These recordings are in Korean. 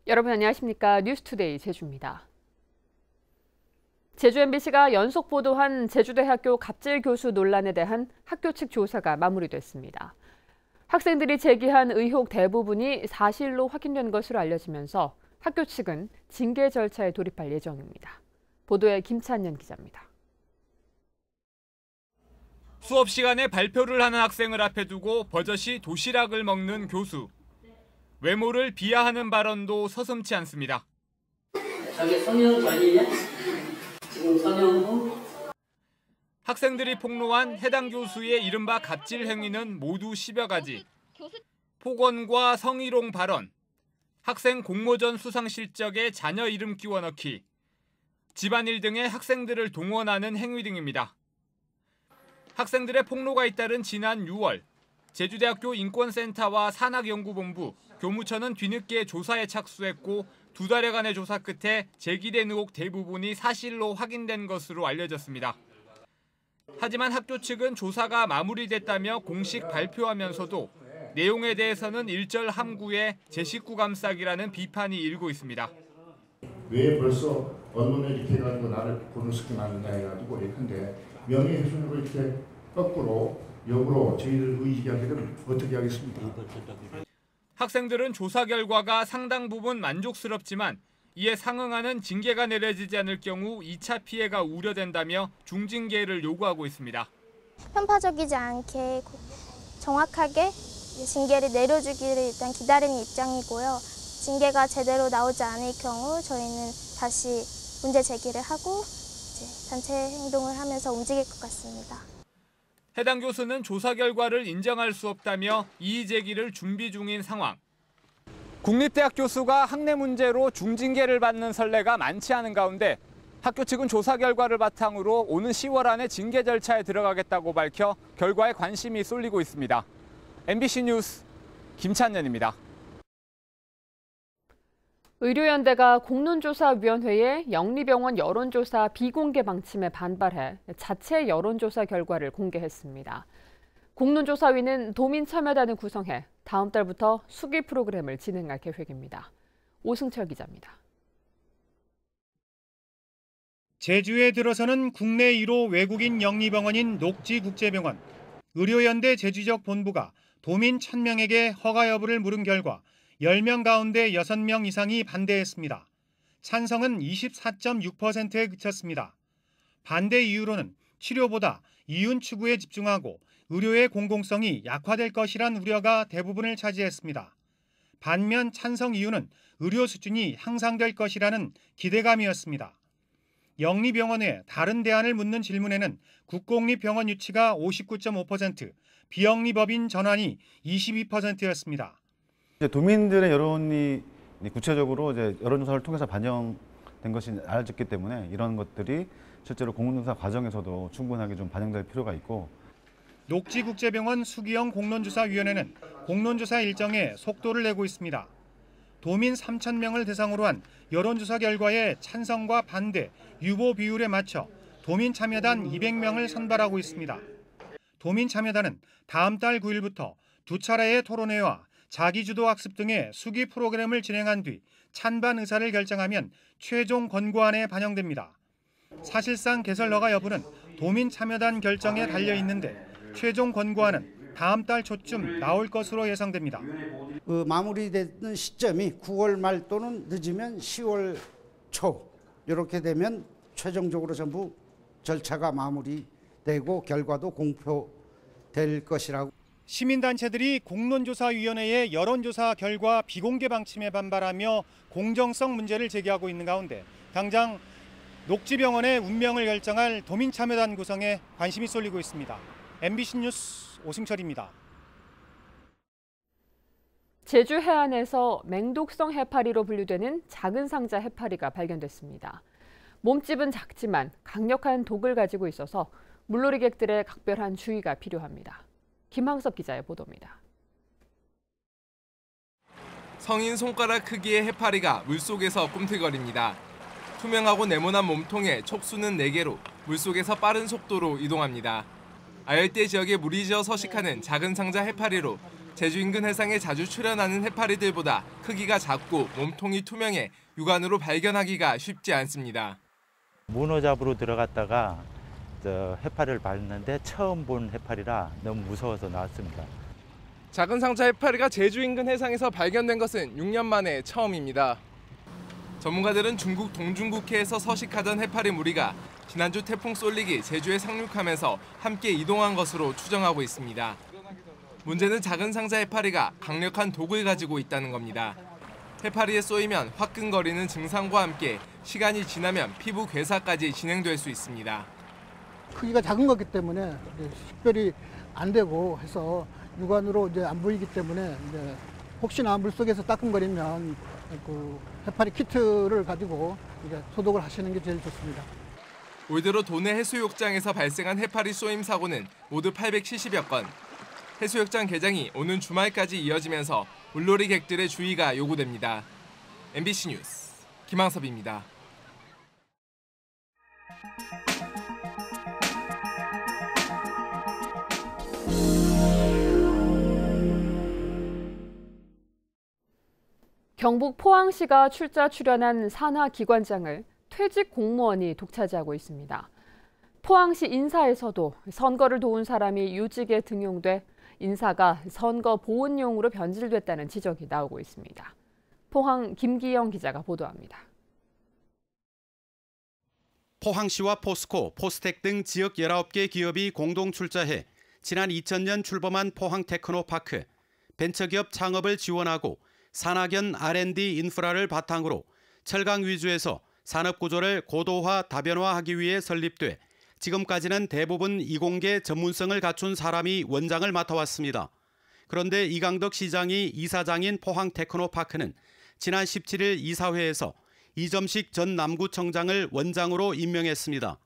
여러분 안녕하십니까? 뉴스투데이 제주입니다. 제주 MBC가 연속 보도한 제주대학교 갑질 교수 논란에 대한 학교 측 조사가 마무리됐습니다. 학생들이 제기한 의혹 대부분이 사실로 확인된 것으로 알려지면서 학교 측은 징계 절차에 돌입할 예정입니다. 보도에 김찬년 기자입니다. 수업 시간에 발표를 하는 학생을 앞에 두고 버젓이 도시락을 먹는 교수. 외모를 비하하는 발언도 서슴지 않습니다. 저게 성형 전이냐? 지금 성형후? 학생들이 폭로한 해당 교수의 이른바 갑질 행위는 모두 10여 가지. 폭언과 성희롱 발언, 학생 공모전 수상 실적에 자녀 이름 끼워 넣기, 집안일 등의 학생들을 동원하는 행위 등입니다. 학생들의 폭로가 잇따른 지난 6월, 제주대학교 인권센터와 산학연구본부, 교무처는 뒤늦게 조사에 착수했고 2달여간의 조사 끝에 제기된 의혹 대부분이 사실로 확인된 것으로 알려졌습니다. 하지만 학교 측은 조사가 마무리됐다며 공식 발표하면서도 내용에 대해서는 일절 함구에 제 식구 감싸기라는 비판이 일고 있습니다. 왜 벌써 언론에 이렇게 해가지고 나를 보너스키 만든다 해가지고 이렇게 명예훼손으로 이렇게 거꾸로 역으로 저희를 의지하기를 어떻게 하겠습니까? 학생들은 조사 결과가 상당 부분 만족스럽지만 이에 상응하는 징계가 내려지지 않을 경우 2차 피해가 우려된다며 중징계를 요구하고 있습니다. 편파적이지 않게 정확하게 징계를 내려주기를 일단 기다리는 입장이고요. 징계가 제대로 나오지 않을 경우 저희는 다시 문제 제기를 하고 단체 행동을 하면서 움직일 것 같습니다. 해당 교수는 조사 결과를 인정할 수 없다며 이의 제기를 준비 중인 상황. 국립대학 교수가 학내 문제로 중징계를 받는 선례가 많지 않은 가운데 학교 측은 조사 결과를 바탕으로 오는 10월 안에 징계 절차에 들어가겠다고 밝혀 결과에 관심이 쏠리고 있습니다. MBC 뉴스 김찬년입니다. 의료연대가 공론조사위원회에 영리병원 여론조사 비공개 방침에 반발해 자체 여론조사 결과를 공개했습니다. 공론조사위는 도민 참여단을 구성해 다음 달부터 수기 프로그램을 진행할 계획입니다. 오승철 기자입니다. 제주에 들어서는 국내 1호 외국인 영리병원인 녹지국제병원, 의료연대 제주지역 본부가 도민 1000명에게 허가 여부를 물은 결과 10명 가운데 6명 이상이 반대했습니다. 찬성은 24.6%에 그쳤습니다. 반대 이유로는 치료보다 이윤 추구에 집중하고 의료의 공공성이 약화될 것이란 우려가 대부분을 차지했습니다. 반면 찬성 이유는 의료 수준이 향상될 것이라는 기대감이었습니다. 영리병원의 다른 대안을 묻는 질문에는 국공립병원 유치가 59.5%, 비영리법인 전환이 22%였습니다. 도민들의 여론이 구체적으로 여론조사를 통해서 반영된 것이 알려졌기 때문에 이런 것들이 실제로 공론조사 과정에서도 충분하게 좀 반영될 필요가 있고. 녹지국제병원 수기영 공론조사위원회는 공론조사 일정에 속도를 내고 있습니다. 도민 3,000명을 대상으로 한 여론조사 결과에 찬성과 반대, 유보 비율에 맞춰 도민 참여단 200명을 선발하고 있습니다. 도민 참여단은 다음 달 9일부터 2차례의 토론회와 자기주도 학습 등의 수기 프로그램을 진행한 뒤 찬반 의사를 결정하면 최종 권고안에 반영됩니다. 사실상 개설 허가 여부는 도민 참여단 결정에 달려 있는데 최종 권고안은 다음 달 초쯤 나올 것으로 예상됩니다. 마무리되는 시점이 9월 말 또는 늦으면 10월 초 이렇게 되면 최종적으로 전부 절차가 마무리되고 결과도 공표될 것이라고. 시민단체들이 공론조사위원회의 여론조사 결과 비공개 방침에 반발하며 공정성 문제를 제기하고 있는 가운데 당장 녹지병원의 운명을 결정할 도민참여단 구성에 관심이 쏠리고 있습니다. MBC 뉴스 오승철입니다. 제주 해안에서 맹독성 해파리로 분류되는 작은 상자 해파리가 발견됐습니다. 몸집은 작지만 강력한 독을 가지고 있어서 물놀이객들의 각별한 주의가 필요합니다. 김항섭 기자의 보도입니다. 성인 손가락 크기의 해파리가 물속에서 꿈틀거립니다. 투명하고 네모난 몸통에 촉수는 4개로 물속에서 빠른 속도로 이동합니다. 아열대 지역에 물이 지어 서식하는 작은 상자 해파리로 제주 인근 해상에 자주 출현하는 해파리들보다 크기가 작고 몸통이 투명해 육안으로 발견하기가 쉽지 않습니다. 문어 잡으러 들어갔다가 해파리를 봤는데 처음 본 해파리라 너무 무서워서 나왔습니다. 작은 상자 해파리가 제주 인근 해상에서 발견된 것은 6년 만에 처음입니다. 전문가들은 중국 동중국해에서 서식하던 해파리 무리가 지난주 태풍 쏠릭이 제주에 상륙하면서 함께 이동한 것으로 추정하고 있습니다. 문제는 작은 상자 해파리가 강력한 독을 가지고 있다는 겁니다. 해파리에 쏘이면 화끈거리는 증상과 함께 시간이 지나면 피부 괴사까지 진행될 수 있습니다. 크기가 작은 거기 때문에 식별이 안 되고 해서 육안으로 안 보이기 때문에 혹시나 물속에서 따끔거리면 그 해파리 키트를 가지고 소독을 하시는 게 제일 좋습니다. 올 들어 도내 해수욕장에서 발생한 해파리 쏘임 사고는 모두 870여 건. 해수욕장 개장이 오는 주말까지 이어지면서 물놀이 객들의 주의가 요구됩니다. MBC 뉴스 김항섭입니다. 경북 포항시가 출연한 산하기관장을 퇴직 공무원이 독차지하고 있습니다. 포항시 인사에서도 선거를 도운 사람이 요직에 등용돼 인사가 선거 보훈용으로 변질됐다는 지적이 나오고 있습니다. 포항 김기영 기자가 보도합니다. 포항시와 포스코, 포스텍 등 지역 19개 기업이 공동 출자해 지난 2000년 출범한 포항 테크노파크, 벤처기업 창업을 지원하고 산학연 R&D 인프라를 바탕으로 철강 위주에서 산업구조를 고도화, 다변화하기 위해 설립돼 지금까지는 대부분 이공계 전문성을 갖춘 사람이 원장을 맡아왔습니다. 그런데 이강덕 시장이 이사장인 포항 테크노파크는 지난 17일 이사회에서 이점식 전 남구청장을 원장으로 임명했습니다.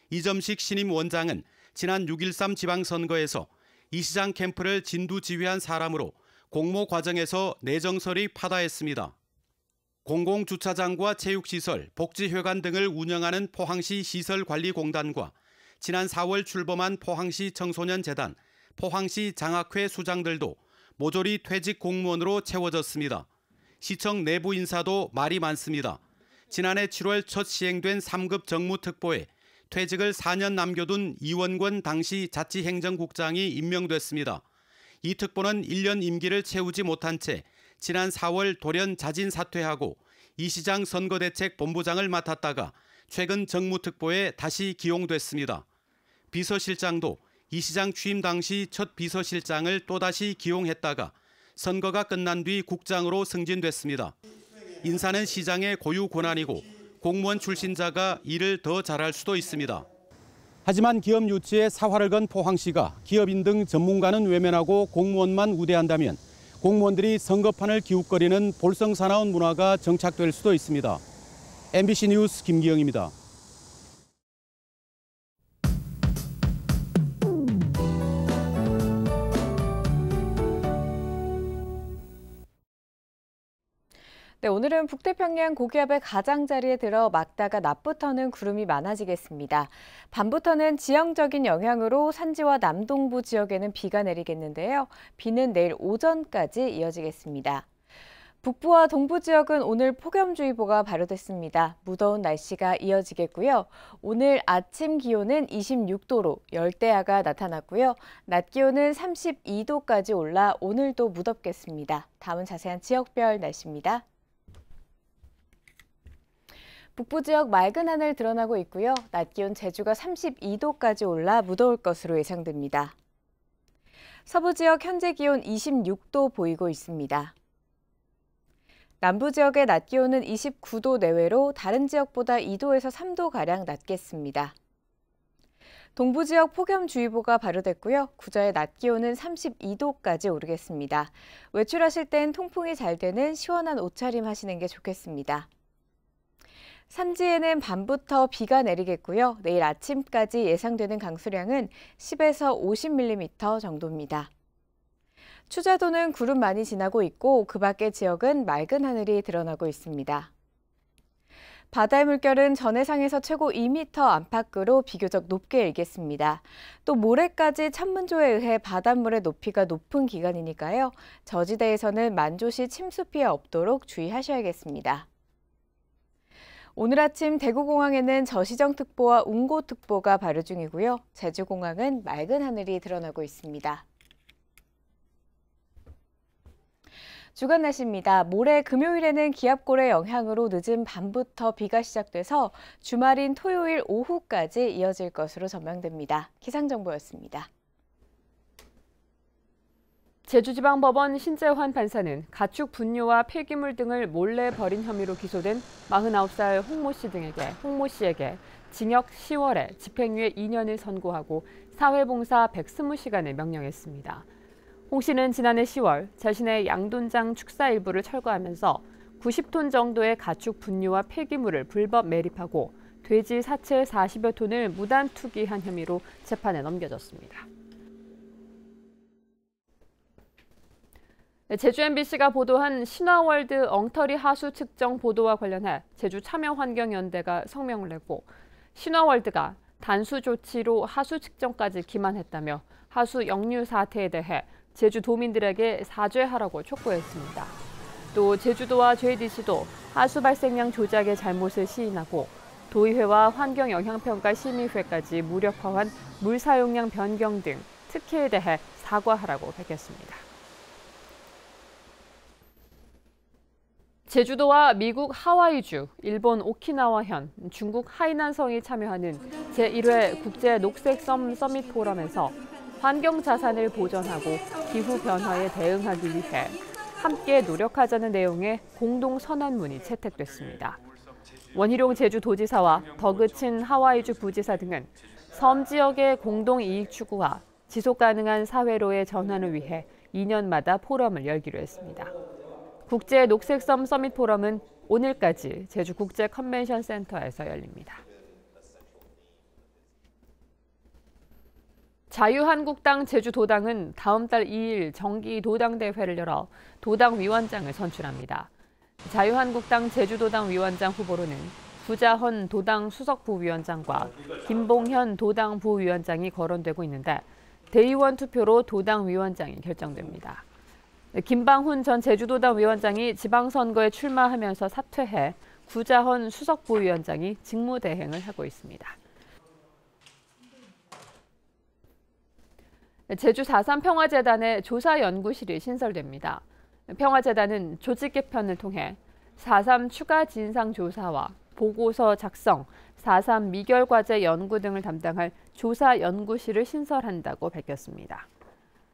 이점식 신임 원장은 지난 6.13 지방선거에서 이 시장 캠프를 진두지휘한 사람으로 공모 과정에서 내정설이 파다했습니다. 공공주차장과 체육시설, 복지회관 등을 운영하는 포항시 시설관리공단과 지난 4월 출범한 포항시 청소년재단, 포항시 장학회 수장들도 모조리 퇴직 공무원으로 채워졌습니다. 시청 내부 인사도 말이 많습니다. 지난해 7월 첫 시행된 3급 정무특보에 퇴직을 4년 남겨둔 이원권 당시 자치행정국장이 임명됐습니다. 이 특보는 1년 임기를 채우지 못한 채 지난 4월 돌연 자진 사퇴하고 이 시장 선거대책본부장을 맡았다가 최근 정무특보에 다시 기용됐습니다. 비서실장도 이 시장 취임 당시 첫 비서실장을 또다시 기용했다가 선거가 끝난 뒤 국장으로 승진됐습니다. 인사는 시장의 고유 권한이고 공무원 출신자가 일을 더 잘할 수도 있습니다. 하지만 기업 유치에 사활을 건 포항시가 기업인 등 전문가는 외면하고 공무원만 우대한다면 공무원들이 선거판을 기웃거리는 볼썽사나운 문화가 정착될 수도 있습니다. MBC 뉴스 김기영입니다. 네, 오늘은 북태평양 고기압의 가장자리에 들어 막다가 낮부터는 구름이 많아지겠습니다. 밤부터는 지형적인 영향으로 산지와 남동부 지역에는 비가 내리겠는데요. 비는 내일 오전까지 이어지겠습니다. 북부와 동부 지역은 오늘 폭염주의보가 발효됐습니다. 무더운 날씨가 이어지겠고요. 오늘 아침 기온은 26도로 열대야가 나타났고요. 낮 기온은 32도까지 올라 오늘도 무덥겠습니다. 다음은 자세한 지역별 날씨입니다. 북부 지역 맑은 하늘 드러나고 있고요. 낮 기온 제주가 32도까지 올라 무더울 것으로 예상됩니다. 서부 지역 현재 기온 26도 보이고 있습니다. 남부 지역의 낮 기온은 29도 내외로 다른 지역보다 2도에서 3도가량 낮겠습니다. 동부 지역 폭염주의보가 발효됐고요. 구자의 낮 기온은 32도까지 오르겠습니다. 외출하실 땐 통풍이 잘 되는 시원한 옷차림 하시는 게 좋겠습니다. 산지에는 밤부터 비가 내리겠고요. 내일 아침까지 예상되는 강수량은 10에서 50mm 정도입니다. 추자도는 구름 많이 지나고 있고 그 밖의 지역은 맑은 하늘이 드러나고 있습니다. 바다의 물결은 전해상에서 최고 2m 안팎으로 비교적 높게 일겠습니다. 또 모레까지 천문조에 의해 바닷물의 높이가 높은 기간이니까요. 저지대에서는 만조시 침수 피해 없도록 주의하셔야겠습니다. 오늘 아침 대구공항에는 저시정특보와 운고특보가 발효 중이고요. 제주공항은 맑은 하늘이 드러나고 있습니다. 주간 날씨입니다. 모레 금요일에는 기압골의 영향으로 늦은 밤부터 비가 시작돼서 주말인 토요일 오후까지 이어질 것으로 전망됩니다. 기상정보였습니다. 제주지방법원 신재환 판사는 가축 분뇨와 폐기물 등을 몰래 버린 혐의로 기소된 49살 홍모 씨에게 징역 10월에 집행유예 2년을 선고하고 사회봉사 120시간을 명령했습니다. 홍 씨는 지난해 10월 자신의 양돈장 축사 일부를 철거하면서 90톤 정도의 가축 분뇨와 폐기물을 불법 매립하고 돼지 사체 40여 톤을 무단 투기한 혐의로 재판에 넘겨졌습니다. 제주 MBC가 보도한 신화월드 엉터리 하수 측정 보도와 관련해 제주 참여환경연대가 성명을 내고 신화월드가 단수 조치로 하수 측정까지 기만했다며 하수 역류 사태에 대해 제주 도민들에게 사죄하라고 촉구했습니다. 또 제주도와 JDC도 하수 발생량 조작의 잘못을 시인하고 도의회와 환경영향평가심의회까지 무력화한 물 사용량 변경 등 특혜에 대해 사과하라고 밝혔습니다. 제주도와 미국 하와이주, 일본 오키나와현, 중국 하이난성이 참여하는 제1회 국제 녹색섬 서밋 포럼에서 환경 자산을 보전하고 기후 변화에 대응하기 위해 함께 노력하자는 내용의 공동 선언문이 채택됐습니다. 원희룡 제주도지사와 더그친 하와이주 부지사 등은 섬 지역의 공동 이익 추구와 지속 가능한 사회로의 전환을 위해 2년마다 포럼을 열기로 했습니다. 국제 녹색섬 서밋 포럼은 오늘까지 제주 국제 컨벤션 센터에서 열립니다. 자유한국당 제주도당은 다음 달 2일 정기 도당대회를 열어 도당 위원장을 선출합니다. 자유한국당 제주도당 위원장 후보로는 구자헌 도당 수석부위원장과 김봉현 도당 부위원장이 거론되고 있는데 대의원 투표로 도당 위원장이 결정됩니다. 김방훈 전 제주도당 위원장이 지방선거에 출마하면서 사퇴해 구자헌 수석부위원장이 직무대행을 하고 있습니다. 제주 4.3 평화재단의 조사연구실이 신설됩니다. 평화재단은 조직 개편을 통해 4.3 추가 진상조사와 보고서 작성, 4.3 미결과제 연구 등을 담당할 조사연구실을 신설한다고 밝혔습니다.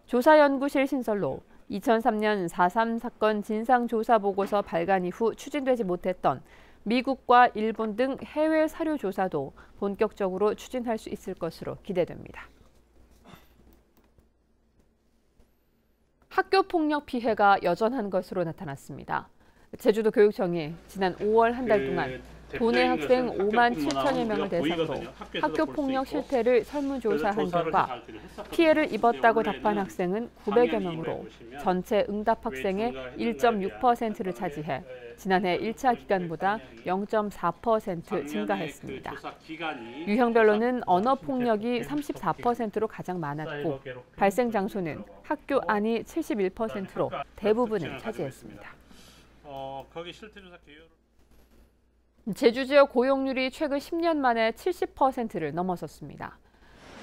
조사연구실 신설로 2003년 4.3 사건 진상조사보고서 발간 이후 추진되지 못했던 미국과 일본 등 해외 사료 조사도 본격적으로 추진할 수 있을 것으로 기대됩니다. 학교 폭력 피해가 여전한 것으로 나타났습니다. 제주도 교육청이 지난 5월 한 달 동안 도내 학생 5만 7천여 명을 대상으로 학교 폭력 실태를 설문조사한 결과 피해를 입었다고 답한 학생은 900여 명으로 전체 응답 학생의 1.6%를 차지해 지난해 1차 기간보다 0.4% 증가했습니다. 유형별로는 언어 폭력이 34%로 가장 많았고 발생 장소는 학교 안이 71%로 대부분을 차지했습니다. 거기 실태조사 개요를 제주 지역 고용률이 최근 10년 만에 70%를 넘어섰습니다.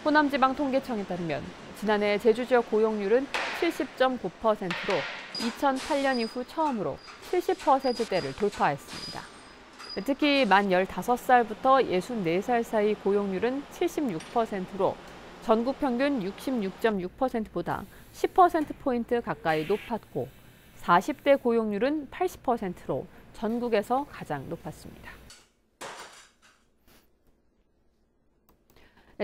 호남지방통계청에 따르면 지난해 제주 지역 고용률은 70.9%로 2008년 이후 처음으로 70%대를 돌파했습니다. 특히 만 15살부터 64살 사이 고용률은 76%로 전국 평균 66.6%보다 10%포인트 가까이 높았고 40대 고용률은 80%로 전국에서 가장 높았습니다.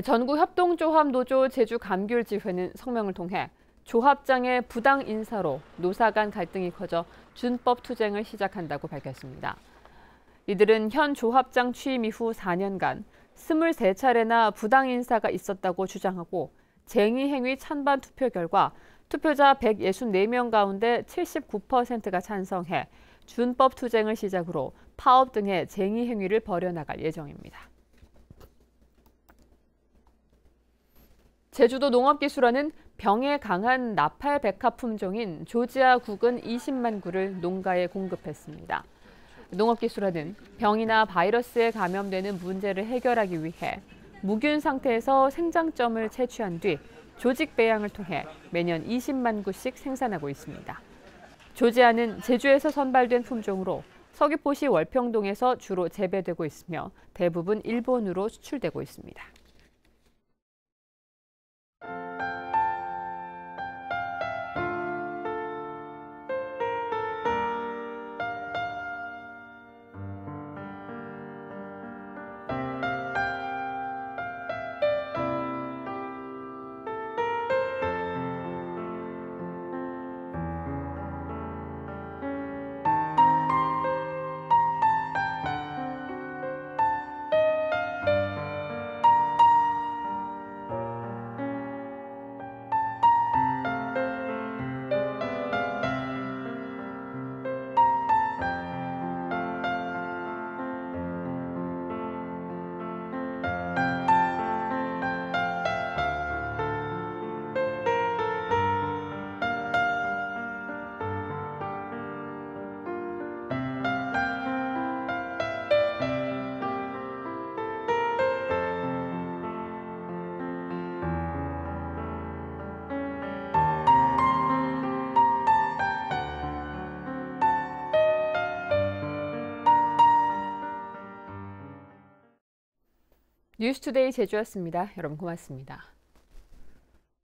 전국협동조합노조 제주감귤지회는 성명을 통해 조합장의 부당 인사로 노사 간 갈등이 커져 준법 투쟁을 시작한다고 밝혔습니다. 이들은 현 조합장 취임 이후 4년간 23차례나 부당 인사가 있었다고 주장하고 쟁의행위 찬반 투표 결과 투표자 164명 가운데 79%가 찬성해 준법 투쟁을 시작으로 파업 등의 쟁의 행위를 벌여나갈 예정입니다. 제주도 농업기술원은 병에 강한 나팔 백합 품종인 조지아 국은 20만 구를 농가에 공급했습니다. 농업기술원은 병이나 바이러스에 감염되는 문제를 해결하기 위해 무균 상태에서 생장점을 채취한 뒤 조직 배양을 통해 매년 20만 구씩 생산하고 있습니다. 조지아는 제주에서 선발된 품종으로 서귀포시 월평동에서 주로 재배되고 있으며 대부분 일본으로 수출되고 있습니다. 뉴스투데이 제주였습니다. 여러분 고맙습니다.